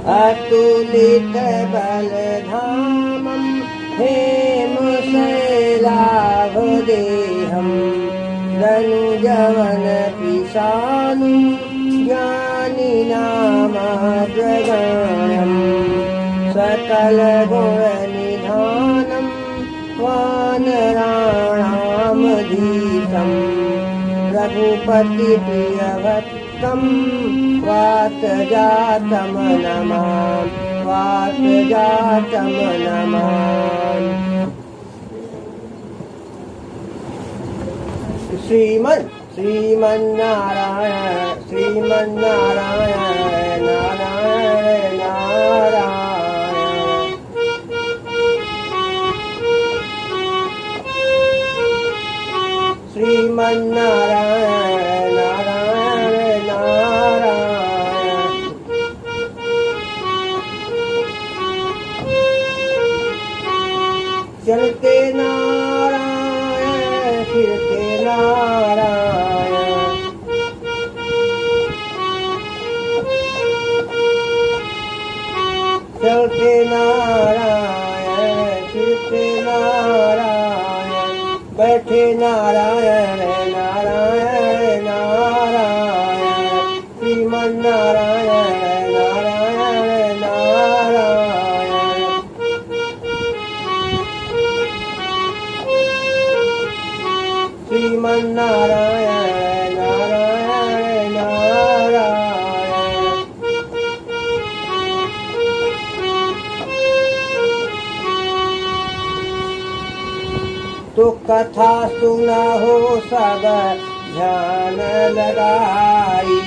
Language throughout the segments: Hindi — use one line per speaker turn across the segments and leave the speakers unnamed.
अतुलित बलधामं हेमशैलाभदेहं धनुजवन पिशानुं ज्ञानिनामग्रगण्यं सकलगुणनिधानं वानराणामधीशं रघुपतिप्रियभक्तं वातजातं नमामि। श्रीमन्नारायण श्रीमन्नारायण नारायण नारायण। श्रीमन्नारायण नारायण नारायण। चलते नारायण फिरते नारायण, चलते नारायण फिरते नारायण, बैठे नारायण नारायण नारायण। श्रीमन्नारायण नारायण नारायण। श्रीमन्नारायण नारायण नारायण। तो कथा सुना हो सब ध्यान लगाई,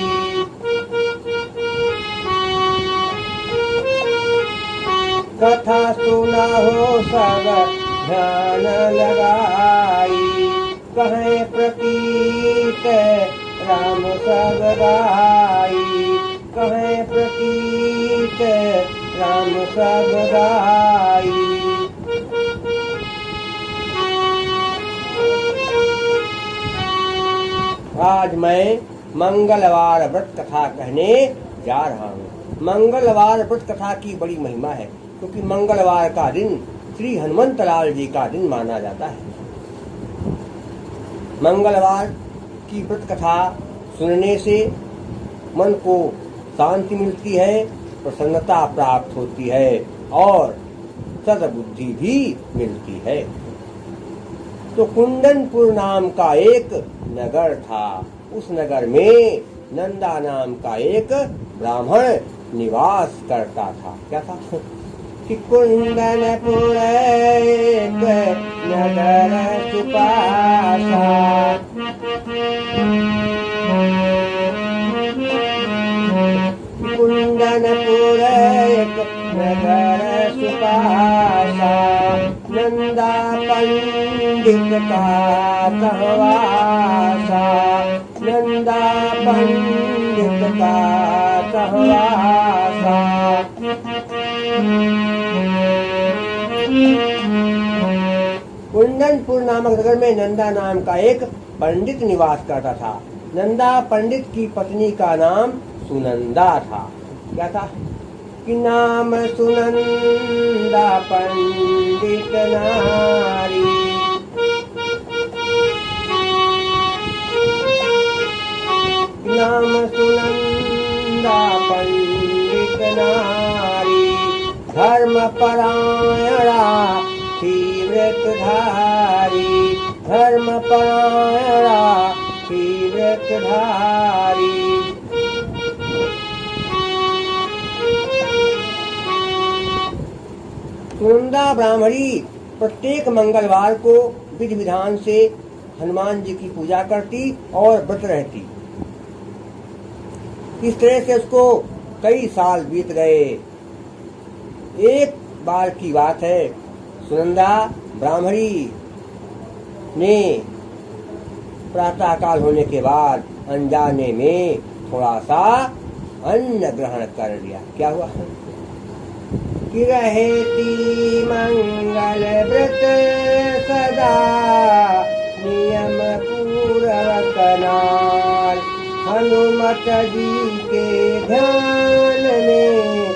कथा सुना हो सब ध्यान लगाई। कहें प्रतीत राम सब गाई, कहें प्रतीत राम सब गाई। आज मैं मंगलवार व्रत कथा कहने जा रहा हूँ। मंगलवार व्रत कथा की बड़ी महिमा है, क्योंकि मंगलवार का दिन श्री हनुमंतलाल जी का दिन माना जाता है। मंगलवार की व्रत कथा सुनने से मन को शांति मिलती है, प्रसन्नता प्राप्त होती है और सद्बुद्धि भी मिलती है। तो कुंदनपुर नाम का एक नगर था। उस नगर में नंदा नाम का एक ब्राह्मण निवास करता था। क्या था कि कुंदनपुर एक नगर सुपासा, कुंदनपुर एक नगर सुपासा। नंदा पंडित का सहवासा, नंदा पंडित का सहवासा। कुंदनपुर नामक नगर में नंदा नाम का एक पंडित निवास करता था। नंदा पंडित की पत्नी का नाम सुनंदा था। क्या था कि नाम सुनंदा पंडित नारी, नाम सुनंदा पंडित नारी। धर्म परायणा थी व्रतधारी, धर्म परायणा थी व्रतधारी। सुनंदा ब्राह्मणी प्रत्येक मंगलवार को विधि विधान से हनुमान जी की पूजा करती और व्रत रहती। इस तरह से उसको कई साल बीत गए। एक बार की बात है, सुनंदा ब्राह्मणी ने प्रातः काल होने के बाद अनजाने में थोड़ा सा अन्न ग्रहण कर लिया। क्या हुआ कि रहेती मंगल व्रत सदा नियम पूर्वक नार, हनुमत जी के ध्यान में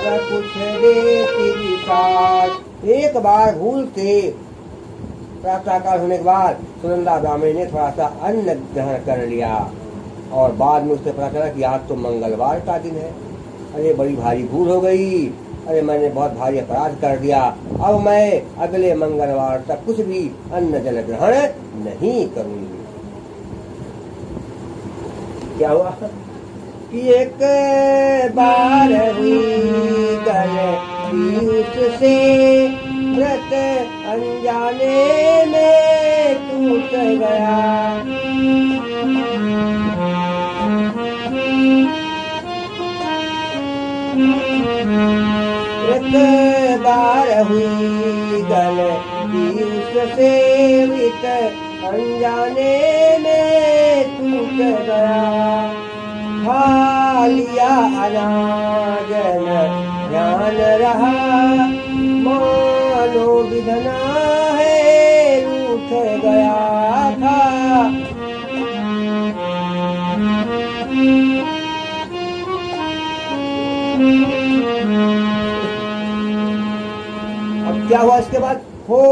कुछ देती विशाल। एक बार भूल से प्रातःकाल होने के बाद सुनंदा ब्राह्मणी ने थोड़ा सा अन्न ग्रहण कर लिया और बाद में उससे पता चला कि आज तो मंगलवार का दिन है। अरे बड़ी भारी भूल हो गई, अरे मैंने बहुत भारी अपराध कर दिया, अब मैं अगले मंगलवार तक कुछ भी अन्न जल ग्रहण नहीं करूंगी। क्या हुआ कि एक बार हुई गलती से व्रत अनजाने में टूट गया। एक बार हुई गलती उससे व्रत अनजाने में टूट गया। खा लिया अनाज न ध्यान रहा, मानो विधना है रूठ गया था। अब क्या हुआ इसके बाद? हो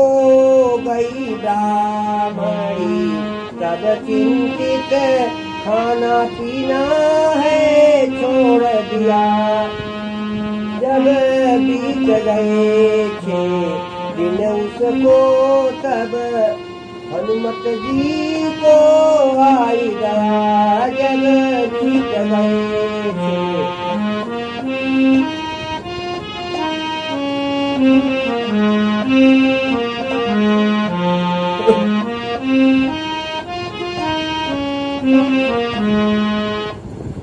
गई ब्राह्मणी तब चिंतित, खाना पीना है छोड़ दिया। जब बीत गए 6 दिन उसको तब हनुमत जी को आई गया। जब बीत गए 6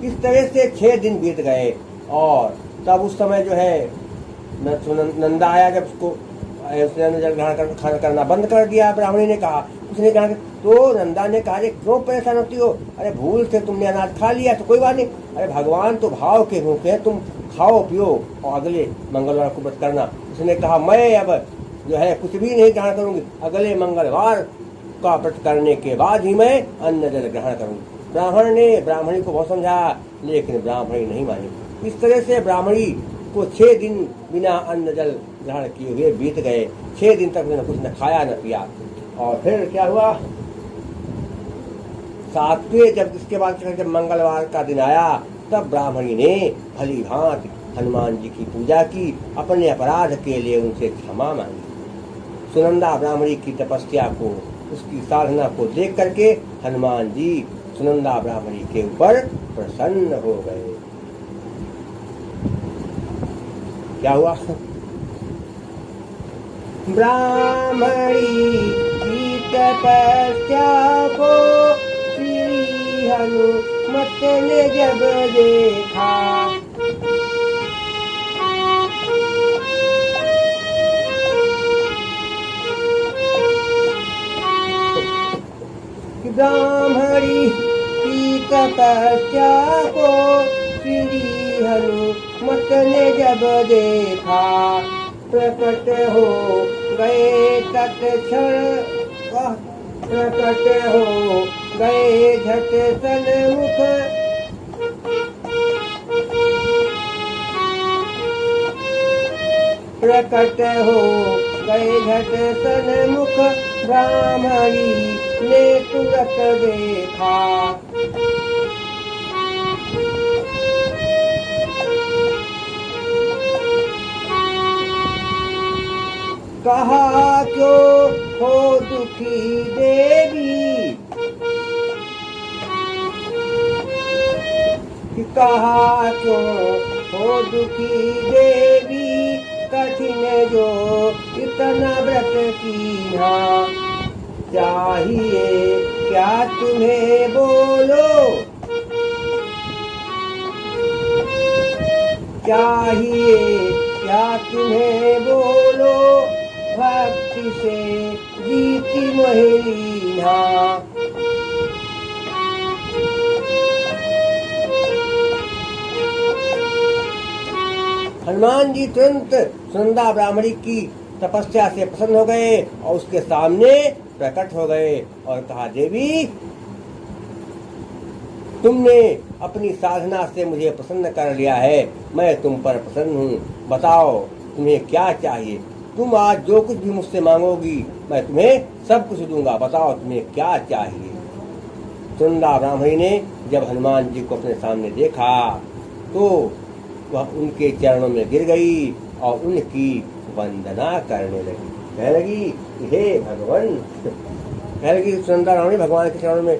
इस तरह से 6 दिन बीत गए और तब उस समय जो है नंदा आया। जब उसने जल ग्रहण खाना करना बंद कर दिया, ब्राह्मणी ने कहा, उसने कहा तो नंदा ने कहा क्यों परेशान होती हो? अरे भूल से तुमने अनाज खा लिया तो कोई बात नहीं, अरे भगवान तो भाव के भूखे हैं, तुम खाओ पियो और अगले मंगलवार को व्रत करना। उसने कहा मैं अब जो है कुछ भी नहीं ग्रहण करूंगी, अगले मंगलवार का व्रत करने के बाद ही मैं अन्न जल ग्रहण करूंगी। ब्राह्मण ने ब्राह्मणी को बहुत समझाया, लेकिन ब्राह्मणी नहीं मानी। इस तरह से ब्राह्मणी को 6 दिन बिना अन्न जल ग्रहण किए हुए बीत गए। 6 दिन तक उन्होंने कुछ न खाया न पिया। और फिर क्या हुआ? 7वें जब इसके बाद जब मंगलवार का दिन आया तब ब्राह्मणी ने भली भांति हनुमान जी की पूजा की, अपने अपराध के लिए उनसे क्षमा मांगी। सुनंदा ब्राह्मणी की तपस्या को, उसकी साधना को देख करके हनुमान जी सुनंदा ब्राह्मणी के ऊपर प्रसन्न हो गए। क्या हुआ? ब्राह्मणी की तपस्या को श्री हनुमत ने जब देखा, ब्राह्मणी की तपस्या को श्री हनुमत ने जब देखा, प्रकट हो गए तत्क्षण, प्रकट हो गए झट सन्मुख, प्रकट हो गए झट सन्मुख। ब्राह्मणी ने तुरंत देखा, कहा क्यों हो दुखी देवी, कहा क्यों हो दुखी देवी, कठिन जो इतना व्रत कीना, चाहिए क्या तुम्हें बोलो, चाहिए क्या तुम्हें बोलो, भक्ति से जीती महिला। हनुमान जी तुरंत सुनंदा ब्राह्मणी की तपस्या से प्रसन्न हो गए और उसके सामने प्रकट हो गए और कहा, देवी तुमने अपनी साधना से मुझे प्रसन्न कर लिया है। मैं तुम पर प्रसन्न हूँ। बताओ तुम्हें क्या चाहिए। तुम आज जो कुछ भी मुझसे मांगोगी मैं तुम्हें सब कुछ दूंगा। बताओ तुम्हें क्या चाहिए। सुनंदा ब्राह्मणी ने जब हनुमान जी को अपने सामने देखा तो वह उनके चरणों में गिर गई और उनकी वंदना करने लगी। कहने लगी हे भगवान, कहने लगी सुनंदा ब्राह्मणी भगवान के चरणों में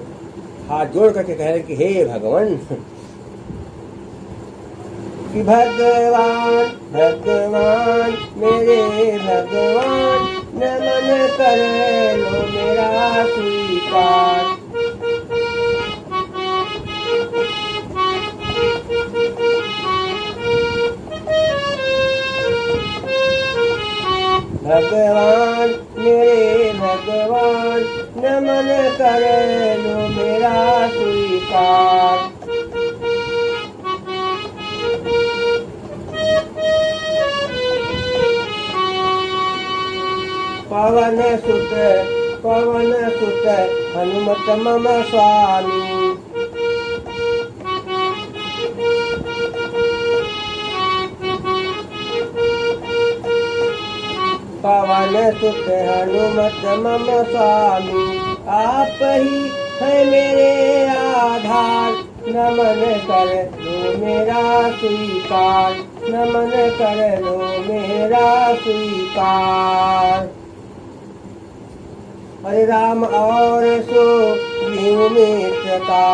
हाथ जोड़ करके कह रहे कि हे भगवान, कि भगवान भगवान मेरे भगवान, नमन कर लो मेरा स्वीकार। भगवान मेरे भगवान, नमन कर लो मेरा स्वीकार। पवन सुत हनुमत मम स्वामी। पवन सुत हनुमत मम स्वामी, आप ही है मेरे आधार। नमन कर लो मेरा स्वीकार, नमन कर लो मेरा स्वीकार। हरे राम और सो मित्रता,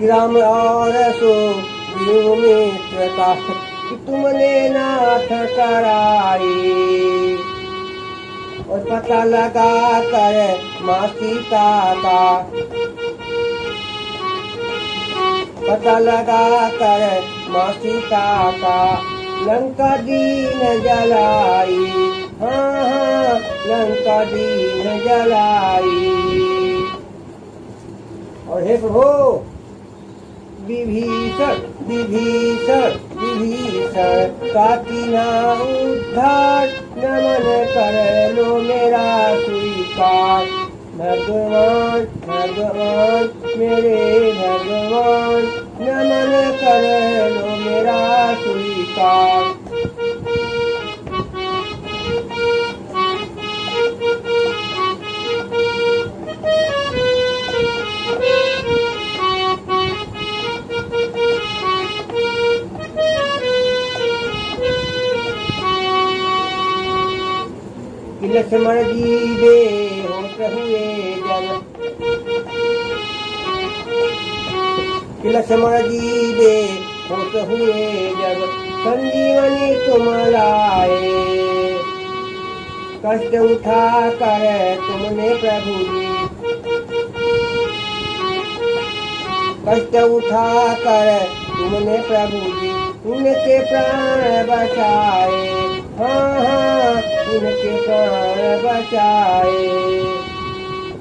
राम और सो मित्रता, तुमने नाथ कराई। और पता लगा कर माँ सीता का, पता लगा कर माँ सीता का, लंका दीन जलाई। हाँ हाँ लंका दीन जलाई। और हे प्रभु विभीषण विभीषण विभीषण का कीना उद्धार। नमन कर लो मेरा स्वीकार। भगवान भगवान मेरे भगवान, नमन कर लो मेरा स्वीकार। लक्ष्मण जी बे होत हुए जब, लक्ष्मण जी बे होत हुए जब, संजीवनी तुम लाए। कष्ट उठा कर तुमने प्रभु जी, कष्ट उठा कर तुमने प्रभु जी, उनके प्राण बचाए। हाँ हाँ उनके प्राण बचाए।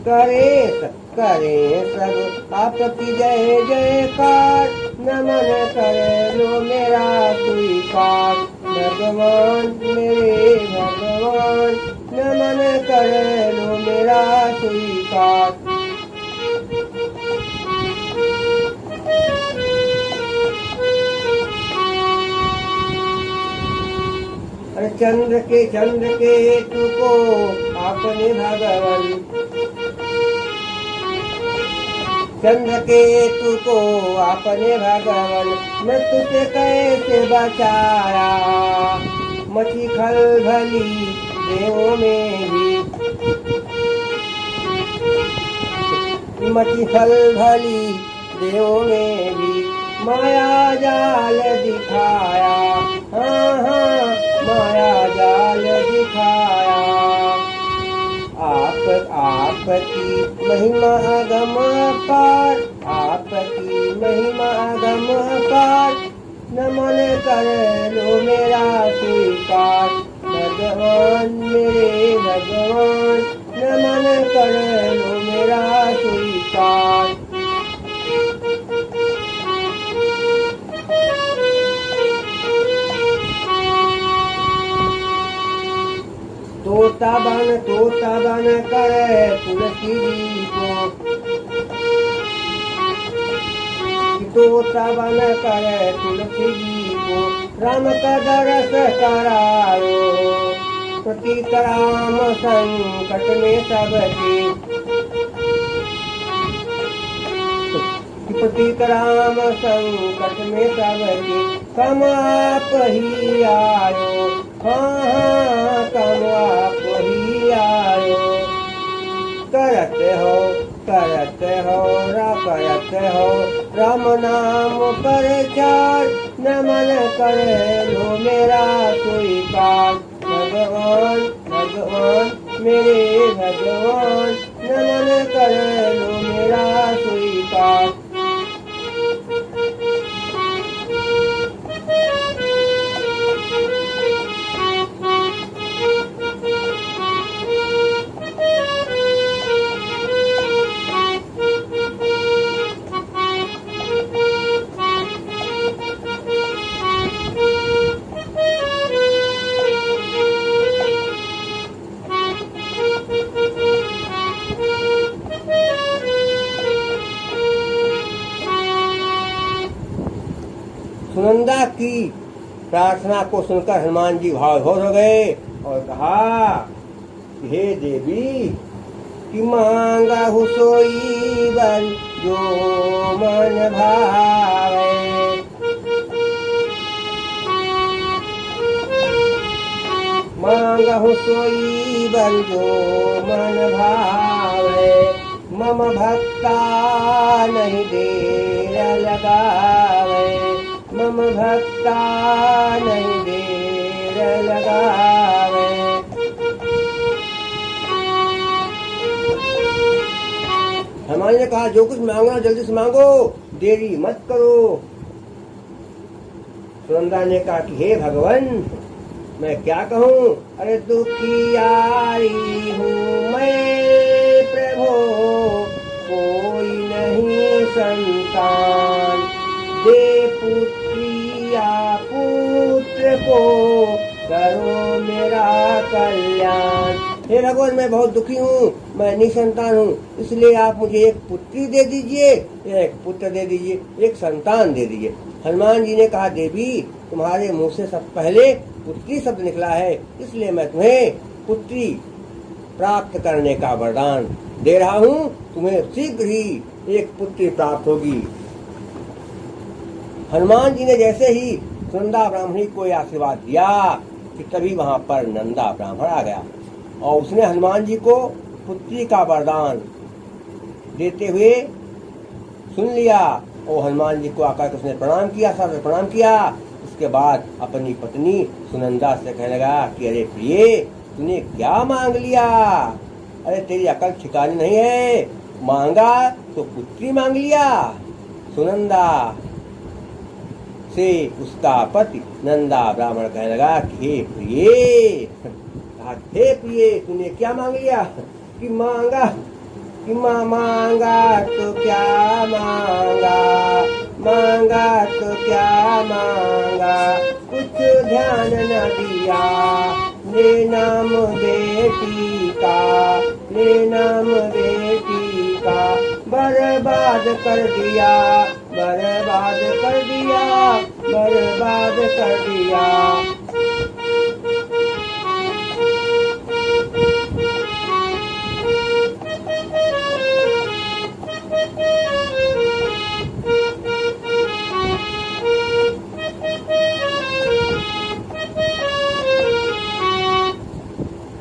करे सब आपकी जय जयकार। नमन करे लो मेरा स्वीकार। भगवान मेरे भगवान, नमन करे लो मेरा स्वीकार। चंद्र के हेतु को आपने भगवान, चंद्र के हेतु को आपने भगवान, मृत्यु से कैसे बचाया। मची खलबली देवों में भी, मची खलबली देवों में भी, माया जाल दिखाया। हाँ हाँ माया जाल दिखाया। आपकी महिमा अगम पार, आपकी महिमा अगम पार। नमन कर लो मेरा स्वीकार। भगवान मेरे भगवान, नमन कर लो मेरा स्वीकार। तोता बन करे तुलसी जी को, तोता बन करे तुलसी जी को, राम का दरस करायो, प्रतीक राम संकट में सबके, प्रतीक राम संकट में सबके, कम आप ही आयो, हाँ कम आप ही आयो, करते हो राम नाम प्रचार, नमन करे लो मेरा स्वीकार, भगवान भगवान मेरे भगवान, नमन करे लो मेरा स्वीकार। सुनंदा की प्रार्थना को सुनकर हनुमान जी भावविभोर हो गए और कहा, हे देवी, कि मांगा हूँ सोई वर जो मन भावे, मांगा हूँ सोई वर जो मन भावे, मम भक्ता नहीं देर लगावे, मम भक्ता नहीं देर लगावे। हनुमान ने कहा, जो कुछ मांगना जल्दी से मांगो, देरी मत करो। सुनंदा ने कहा कि हे भगवान, मैं क्या कहूँ, अरे दुखियारी हूँ मैं प्रभु, कोई नहीं संतान, दे पुत्रिया पुत्र को, करो मेरा कल्याण। हे भगवान, मैं बहुत दुखी हूँ, मैं निसंतान हूँ, इसलिए आप मुझे एक पुत्री दे दीजिए, एक पुत्र दे दीजिए, एक संतान दे दीजिए। हनुमान जी ने कहा, देवी, तुम्हारे मुंह से सब पहले पुत्री शब्द निकला है, इसलिए मैं तुम्हें पुत्री प्राप्त करने का वरदान दे रहा हूँ, तुम्हें शीघ्र ही एक पुत्री प्राप्त होगी। हनुमान जी ने जैसे ही सुनंदा ब्राह्मणी को आशीर्वाद दिया कि तभी वहां पर नंदा ब्राह्मण आ गया और उसने हनुमान जी को पुत्री का वरदान देते हुए सुन लिया और हनुमान जी को आकर उसने प्रणाम किया, सर प्रणाम किया। उसके बाद अपनी पत्नी सुनंदा से कहने लगा कि अरे प्रिय, तूने क्या मांग लिया, अरे तेरी अकल ठिकानी नहीं है, मांगा तो पुत्री मांग लिया। सुनंदा से उसका पति नंदा ब्राह्मण कहने लगा कि हे प्रिय, हे प्रिय, तूने क्या मांग लिया, कि मांगा कि मांगा तो क्या मांगा, मांगा तो क्या मांगा, कुछ ध्यान न दिया, ले नाम बेटी का, ले नाम बेटी का, बर्बाद कर दिया, बर्बाद कर दिया, बर्बाद कर दिया।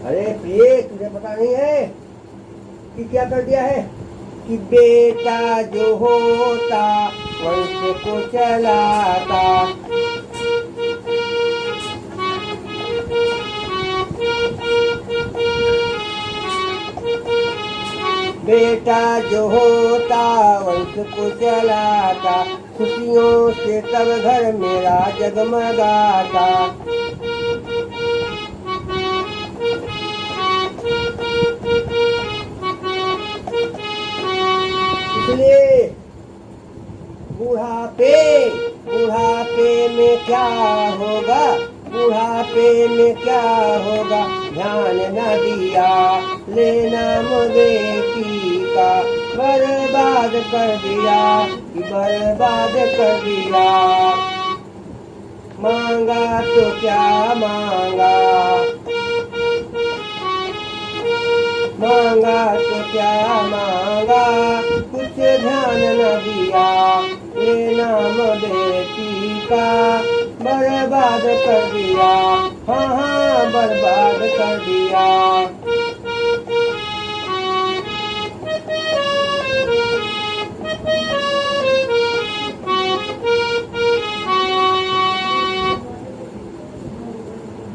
अरे प्रिय, तुझे पता नहीं है कि क्या कर दिया है, कि बेटा जो होता वंश को चलाता, बेटा जो होता वंश को चलाता, खुशियों से तब घर मेरा जगमगाता। इसलिए बुढ़ापे में क्या होगा, बुढ़ापे में क्या होगा, ध्यान न दिया, ले नाम बेटी का बर्बाद कर दिया, बर्बाद कर दिया। मांगा तो क्या मांगा, मांगा तो क्या मांगा, कुछ ध्यान न दिया, ये नाम बेटी का बर्बाद कर दिया, हाँ हाँ बर्बाद कर दिया।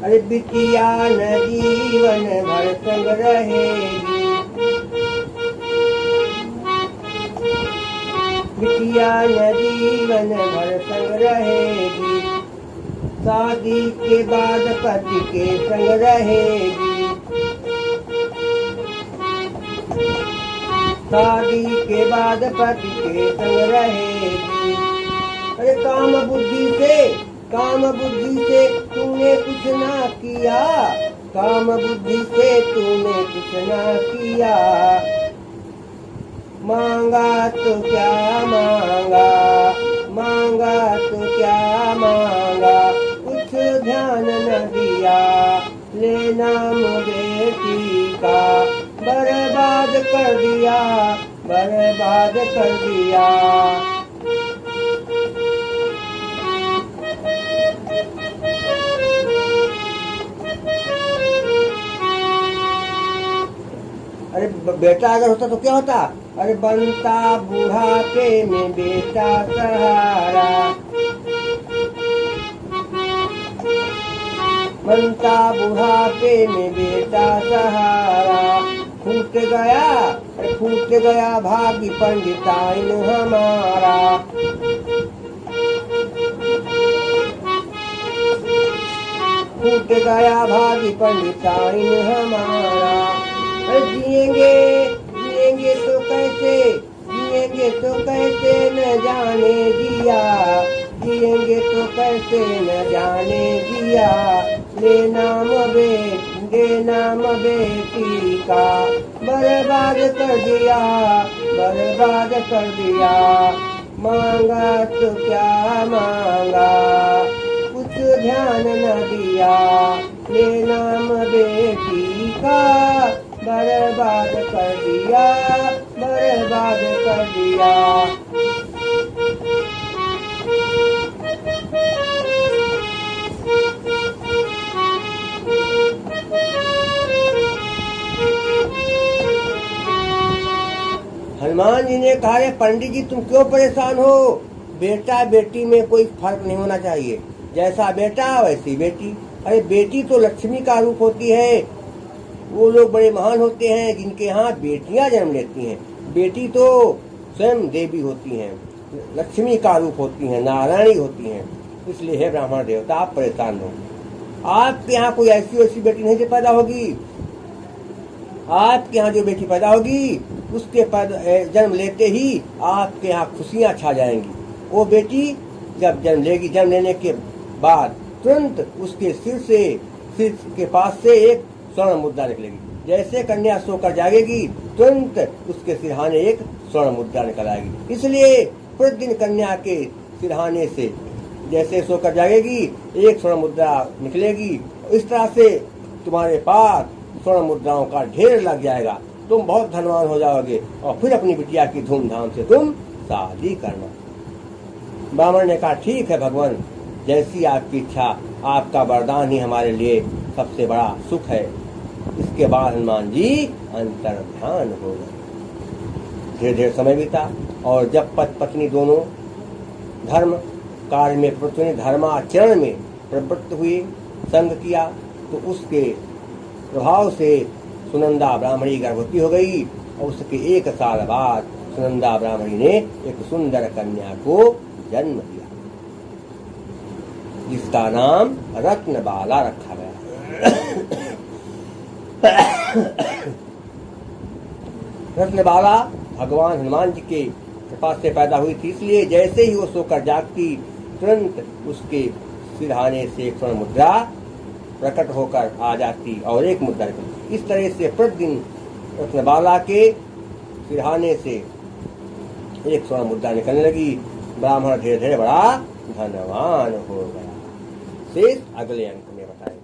अरे बिटिया न जीवन भर संग रहेगी, बिटिया न जीवन भर संग रहेगी, शादी के बाद पति के संग रहेगी, शादी के बाद पति के संग रहेगी। अरे काम बुद्धि से तूने कुछ ना किया, काम बुद्धि से तूने कुछ ना किया, मांगा तो क्या मांगा, मांगा तो क्या मांगा, कुछ ध्यान न दिया, ले नाम बेटी का बर्बाद कर दिया, बर्बाद कर दिया। अरे बेटा अगर होता तो क्या होता, अरे बनता बुढ़ापे में बेटा सहारा, बनता बुढ़ापे में बेटा सहारा, फूट गया भाग्य पंडिताइन हमारा, फूट गया भाग्य पंडिताइन हमारा। जिएंगे तो कैसे, जिएंगे तो कैसे न जाने दिया, जिएंगे तो कैसे न जाने दिया, ले नाम बेटी का बर्बाद कर दिया, बर्बाद कर दिया। मांगा तो क्या मांगा, कुछ ध्यान न दिया, ले नाम बेटी का बर्बाद कर दिया, बर्बाद कर दिया। हनुमान जी ने कहा, पंडित जी तुम क्यों परेशान हो, बेटा बेटी में कोई फर्क नहीं होना चाहिए, जैसा बेटा वैसी बेटी। अरे बेटी तो लक्ष्मी का रूप होती है, वो लोग बड़े महान होते हैं जिनके यहाँ बेटियां जन्म लेती हैं। बेटी तो स्वयं देवी होती हैं, लक्ष्मी का रूप होती हैं, नारायणी होती हैं। इसलिए है ब्राह्मण देवता आप परेशान हो, आपके यहाँ कोई ऐसी वैसी बेटी नहीं पैदा होगी, आपके यहाँ जो बेटी पैदा होगी उसके जन्म लेते ही आपके यहाँ खुशियाँ छा जाएंगी। वो बेटी जब जन्म लेगी, जन्म लेने के बाद तुरंत उसके सिर के पास से एक स्वर्ण मुद्रा निकलेगी। जैसे कन्या सोकर जागेगी तुरंत उसके सिरहाने एक स्वर्ण मुद्रा निकल आएगी। इसलिए प्रतिदिन कन्या के सिरहाने से जैसे सोकर जागेगी एक स्वर्ण मुद्रा निकलेगी। इस तरह से तुम्हारे पास स्वर्ण मुद्राओं का ढेर लग जाएगा, तुम बहुत धनवान हो जाओगे और फिर अपनी बिटिया की धूमधाम से तुम शादी करना। ब्राह्मण ने कहा, ठीक है भगवान, जैसी आपकी इच्छा, आपका वरदान ही हमारे लिए सबसे बड़ा सुख है। इसके बाद हनुमान जी अंतर ध्यान हो गए। धीरे धीरे समय बीता और जब पति पत्नी दोनों धर्म कार्य में प्रवृत्त, धर्माचरण में प्रवृत्त हुए, संग किया, तो उसके प्रभाव से सुनंदा ब्राह्मणी गर्भवती हो गई और उसके 1 साल बाद सुनंदा ब्राह्मणी ने एक सुंदर कन्या को जन्म दिया जिसका नाम रत्नबाला रखा गया। रत्नबाला भगवान हनुमान जी के कृपा से पैदा हुई थी, इसलिए जैसे ही वो सोकर जागती तुरंत उसके सिरहाने से एक स्वर्ण मुद्रा प्रकट होकर आ जाती और एक मुद्दा निकलती। इस तरह से प्रतिदिन रत्नबाला के सिरहाने से एक स्वर्ण मुद्दा निकलने लगी। ब्राह्मण धीरे धीरे बड़ा धनवान हो गया। शेष अगले अंक में बताएंगे।